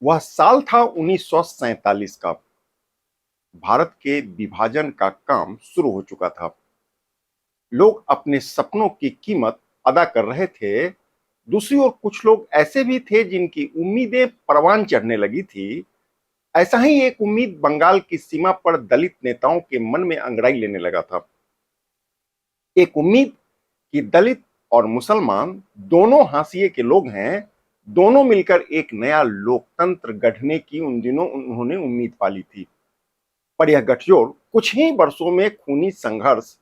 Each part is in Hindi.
वह साल था 1947 का। भारत के विभाजन का काम शुरू हो चुका था। लोग अपने सपनों की कीमत अदा कर रहे थे। दूसरी ओर कुछ लोग ऐसे भी थे जिनकी उम्मीदें परवान चढ़ने लगी थी। ऐसा ही एक उम्मीद बंगाल की सीमा पर दलित नेताओं के मन में अंगड़ाई लेने लगा था। एक उम्मीद कि दलित और मुसलमान दोनों हाशिए के लोग हैं, दोनों मिलकर एक नया लोकतंत्र गढ़ने की उन दिनों उन्होंने उम्मीद पाली थी। पर यह गठजोड़ कुछ ही वर्षों में खूनी संघर्ष,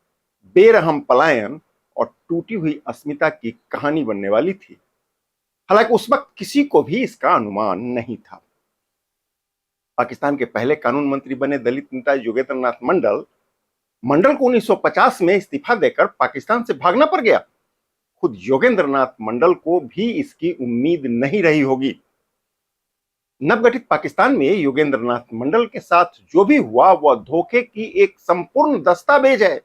बेरहम पलायन और टूटी हुई अस्मिता की कहानी बनने वाली थी। हालांकि उस वक्त किसी को भी इसका अनुमान नहीं था। पाकिस्तान के पहले कानून मंत्री बने दलित नेता योगेंद्र नाथ मंडल मंडल को 1950 में इस्तीफा देकर पाकिस्तान से भागना पड़ गया। खुद योगेंद्र नाथ मंडल को भी इसकी उम्मीद नहीं रही होगी। नवगठित पाकिस्तान में योगेंद्र नाथ मंडल के साथ जो भी हुआ वह धोखे की एक संपूर्ण दस्तावेज है।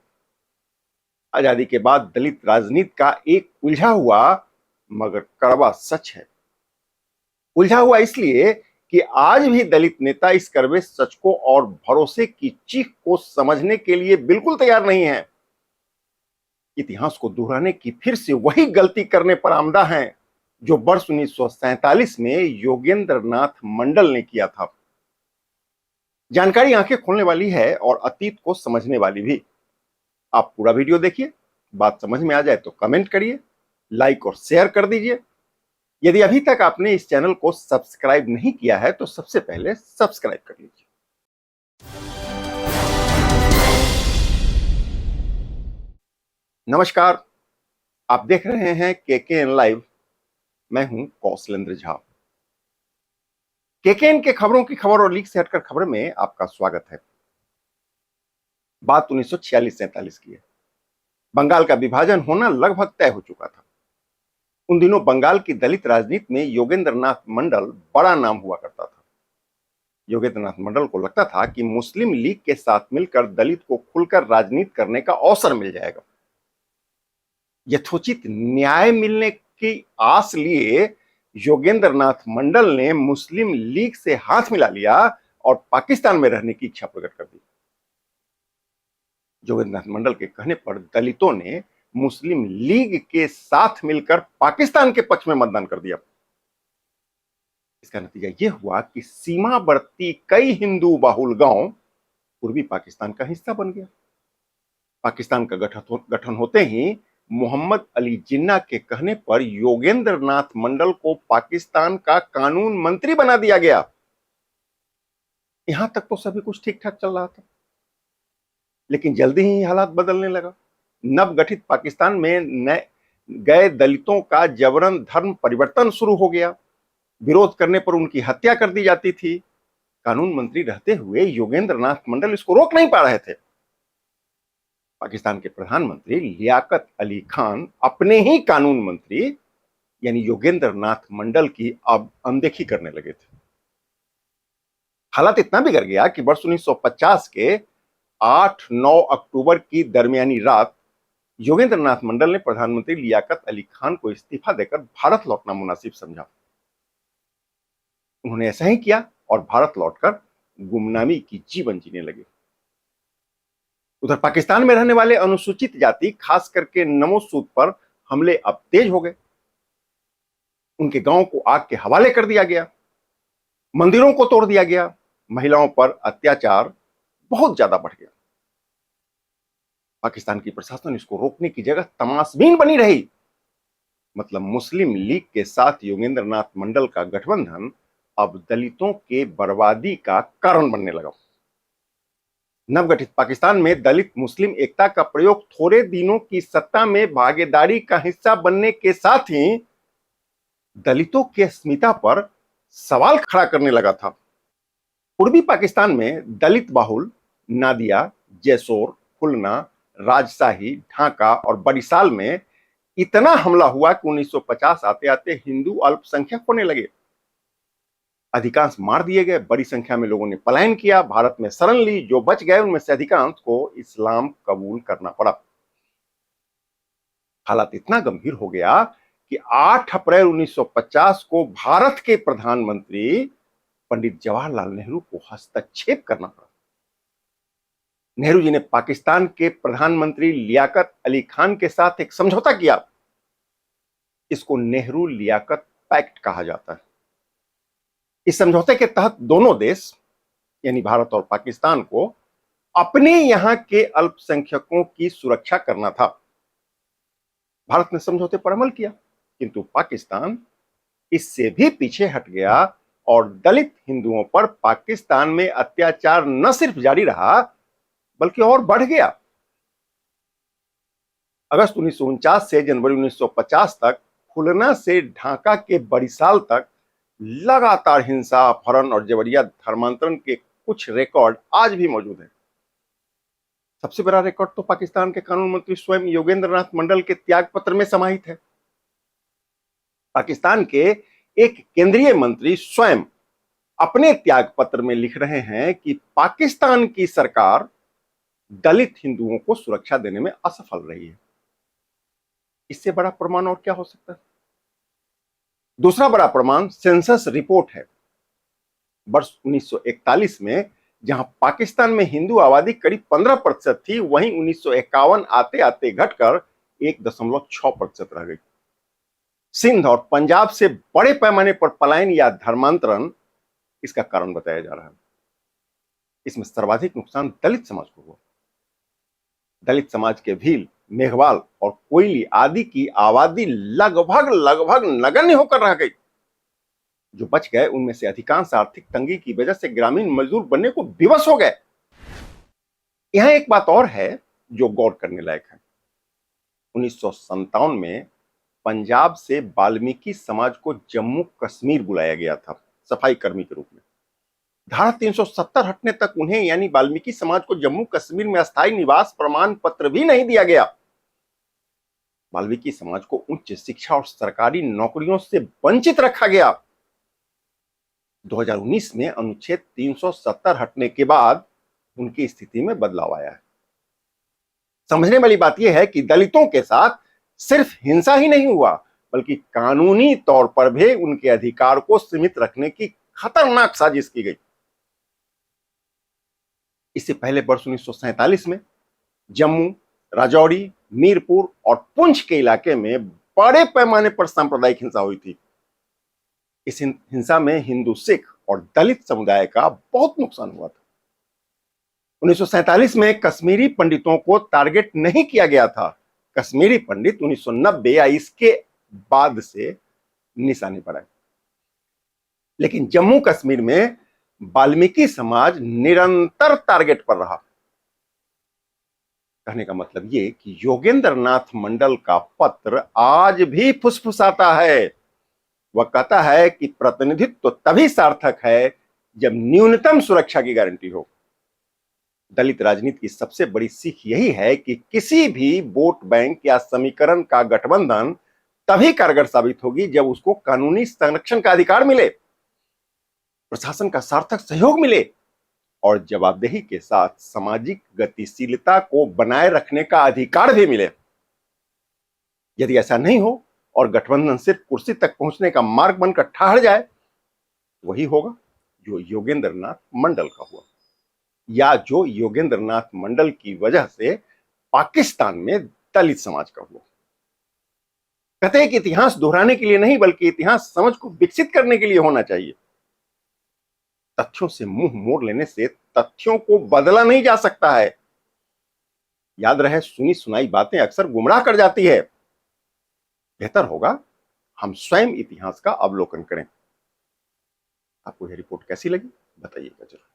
आजादी के बाद दलित राजनीति का एक उलझा हुआ मगर कड़वा सच है। उलझा हुआ इसलिए कि आज भी दलित नेता इस कड़वे सच को और भरोसे की चीख को समझने के लिए बिल्कुल तैयार नहीं है। इतिहास को दोहराने की फिर से वही गलती करने पर आमदा हैं जो वर्ष 1947 में योगेंद्र नाथ मंडल ने किया था। जानकारी आंखें खोलने वाली है और अतीत को समझने वाली भी। आप पूरा वीडियो देखिए, बात समझ में आ जाए तो कमेंट करिए, लाइक और शेयर कर दीजिए। यदि अभी तक आपने इस चैनल को सब्सक्राइब नहीं किया है तो सबसे पहले सब्सक्राइब कर लीजिए। नमस्कार, आप देख रहे हैं केकेएन लाइव। मैं हूं कौशलेंद्र झा। केकेएन के खबरों की खबर और लीक से हटकर खबर में आपका स्वागत है। बात 1946-47 की है। बंगाल का विभाजन होना लगभग तय हो चुका था। उन दिनों बंगाल की दलित राजनीति में योगेंद्र नाथ मंडल बड़ा नाम हुआ करता था। योगेंद्र नाथ मंडल को लगता था कि मुस्लिम लीग के साथ मिलकर दलित को खुलकर राजनीति करने का अवसर मिल जाएगा। यथोचित न्याय मिलने की आस लिए योगेंद्र नाथ मंडल ने मुस्लिम लीग से हाथ मिला लिया और पाकिस्तान में रहने की इच्छा प्रकट कर दी। योगेंद्र नाथ मंडल के कहने पर दलितों ने मुस्लिम लीग के साथ मिलकर पाकिस्तान के पक्ष में मतदान कर दिया। इसका नतीजा यह हुआ कि सीमावर्ती कई हिंदू बाहुल गांव पूर्वी पाकिस्तान का हिस्सा बन गया। पाकिस्तान का गठन होते ही मोहम्मद अली जिन्ना के कहने पर योगेंद्र नाथ मंडल को पाकिस्तान का कानून मंत्री बना दिया गया। यहां तक तो सभी कुछ ठीक ठाक चल रहा था, लेकिन जल्दी ही हालात बदलने लगा। नवगठित पाकिस्तान में गए दलितों का जबरन धर्म परिवर्तन शुरू हो गया। विरोध करने पर उनकी हत्या कर दी जाती थी। कानून मंत्री रहते हुए योगेंद्र नाथ मंडल इसको रोक नहीं पा रहे थे। पाकिस्तान के प्रधानमंत्री लियाकत अली खान अपने ही कानून मंत्री यानी योगेंद्र नाथ मंडल की अब अनदेखी करने लगे थे। हालात इतना बिगड़ गया कि वर्ष 1950 के 8-9 अक्टूबर की दरमियानी रात योगेंद्र नाथ मंडल ने प्रधानमंत्री लियाकत अली खान को इस्तीफा देकर भारत लौटना मुनासिब समझा। उन्होंने ऐसा ही किया और भारत लौटकर गुमनामी की जीवन जीने लगे। उधर पाकिस्तान में रहने वाले अनुसूचित जाति खास करके नमो सूद पर हमले अब तेज हो गए। उनके गांव को आग के हवाले कर दिया गया, मंदिरों को तोड़ दिया गया, महिलाओं पर अत्याचार बहुत ज्यादा बढ़ गया। पाकिस्तान की प्रशासन इसको रोकने की जगह तमाशबीन बनी रही। मतलब मुस्लिम लीग के साथ योगेंद्र नाथ मंडल का गठबंधन अब दलितों के बर्बादी का कारण बनने लगा। नवगठित पाकिस्तान में दलित मुस्लिम एकता का प्रयोग थोड़े दिनों की सत्ता में भागीदारी का हिस्सा बनने के साथ ही दलितों की अस्मिता पर सवाल खड़ा करने लगा था। पूर्वी पाकिस्तान में दलित बाहुल नादिया, जैसोर, खुलना, राजशाही, ढाका और बरिशाल में इतना हमला हुआ कि 1950 आते आते हिंदू अल्पसंख्यक होने लगे। अधिकांश मार दिए गए, बड़ी संख्या में लोगों ने पलायन किया, भारत में शरण ली। जो बच गए उनमें से अधिकांश को इस्लाम कबूल करना पड़ा। हालात इतना गंभीर हो गया कि 8 अप्रैल 1950 को भारत के प्रधानमंत्री पंडित जवाहरलाल नेहरू को हस्तक्षेप करना पड़ा। नेहरू जी ने पाकिस्तान के प्रधानमंत्री लियाकत अली खान के साथ एक समझौता किया। इसको नेहरू लियाकत पैक्ट कहा जाता है। इस समझौते के तहत दोनों देश यानी भारत और पाकिस्तान को अपने यहां के अल्पसंख्यकों की सुरक्षा करना था। भारत ने समझौते पर अमल किया, किंतु पाकिस्तान इससे भी पीछे हट गया और दलित हिंदुओं पर पाकिस्तान में अत्याचार न सिर्फ जारी रहा बल्कि और बढ़ गया। अगस्त 1949 से जनवरी 1950 तक खुलना से ढाका के बरिशाल तक लगातार हिंसा, अपहरण और जबरिया धर्मांतरण के कुछ रिकॉर्ड आज भी मौजूद हैं। सबसे बड़ा रिकॉर्ड तो पाकिस्तान के कानून मंत्री स्वयं योगेंद्र नाथ मंडल के त्याग पत्र में समाहित है। पाकिस्तान के एक केंद्रीय मंत्री स्वयं अपने त्याग पत्र में लिख रहे हैं कि पाकिस्तान की सरकार दलित हिंदुओं को सुरक्षा देने में असफल रही है। इससे बड़ा प्रमाण और क्या हो सकता है? दूसरा बड़ा प्रमाण सेंसस रिपोर्ट है। वर्ष 1941 में जहां पाकिस्तान में हिंदू आबादी करीब 15% थी, वहीं 1951 आते आते घटकर 1.6% रह गई। सिंध और पंजाब से बड़े पैमाने पर पलायन या धर्मांतरण इसका कारण बताया जा रहा है। इसमें सर्वाधिक नुकसान दलित समाज को हुआ। दलित समाज के भील, मेघवाल और कोयली आदि की आबादी लगभग नगण्य होकर रह गई। जो बच गए उनमें से अधिकांश आर्थिक तंगी की वजह से ग्रामीण मजदूर बनने को विवश हो गए। यहां एक बात और है जो गौर करने लायक है। 1957 में पंजाब से वाल्मीकि समाज को जम्मू कश्मीर बुलाया गया था सफाई कर्मी के रूप में। धारा 370 हटने तक उन्हें यानी वाल्मीकि समाज को जम्मू कश्मीर में अस्थायी निवास प्रमाण पत्र भी नहीं दिया गया। वाल्मीकि समाज को उच्च शिक्षा और सरकारी नौकरियों से वंचित रखा गया। 2019 में अनुच्छेद 370 हटने के बाद उनकी स्थिति में बदलाव आया है। समझने वाली बात यह है कि दलितों के साथ सिर्फ हिंसा ही नहीं हुआ, बल्कि कानूनी तौर पर भी उनके अधिकार को सीमित रखने की खतरनाक साजिश की गई। इससे पहले वर्ष 1947 में जम्मू, राजौरी, मीरपुर और पुंछ के इलाके में बड़े पैमाने पर सांप्रदायिक हिंसा हुई थी। इस हिंसा में हिंदू, सिख और दलित समुदाय का बहुत नुकसान हुआ था। 1947 में कश्मीरी पंडितों को टारगेट नहीं किया गया था। कश्मीरी पंडित 1990 या इसके बाद से निशाने पर आए, लेकिन जम्मू कश्मीर में वाल्मीकि समाज निरंतर टारगेट पर रहा। कहने का मतलब ये कि योगेंद्र नाथ मंडल का पत्र आज भी फुसफुसाता है। वह कहता है कि प्रतिनिधित्व तभी सार्थक है जब न्यूनतम सुरक्षा की गारंटी हो। दलित राजनीति की सबसे बड़ी सीख यही है कि किसी भी वोट बैंक या समीकरण का गठबंधन तभी कारगर साबित होगी जब उसको कानूनी संरक्षण का अधिकार मिले, प्रशासन का सार्थक सहयोग मिले और जवाबदेही के साथ सामाजिक गतिशीलता को बनाए रखने का अधिकार भी मिले। यदि ऐसा नहीं हो और गठबंधन सिर्फ कुर्सी तक पहुंचने का मार्ग बनकर ठहर जाए, वही होगा जो योगेंद्र नाथ मंडल का हुआ, या जो योगेंद्र नाथ मंडल की वजह से पाकिस्तान में दलित समाज का हुआ। कहते हैं कि इतिहास दोहराने के लिए नहीं, बल्कि इतिहास समझ को विकसित करने के लिए होना चाहिए। तथ्यों से मुंह मोड़ लेने से तथ्यों को बदला नहीं जा सकता है। याद रहे, सुनी सुनाई बातें अक्सर गुमराह कर जाती है। बेहतर होगा हम स्वयं इतिहास का अवलोकन करें। आपको यह रिपोर्ट कैसी लगी बताइएगा जरूर।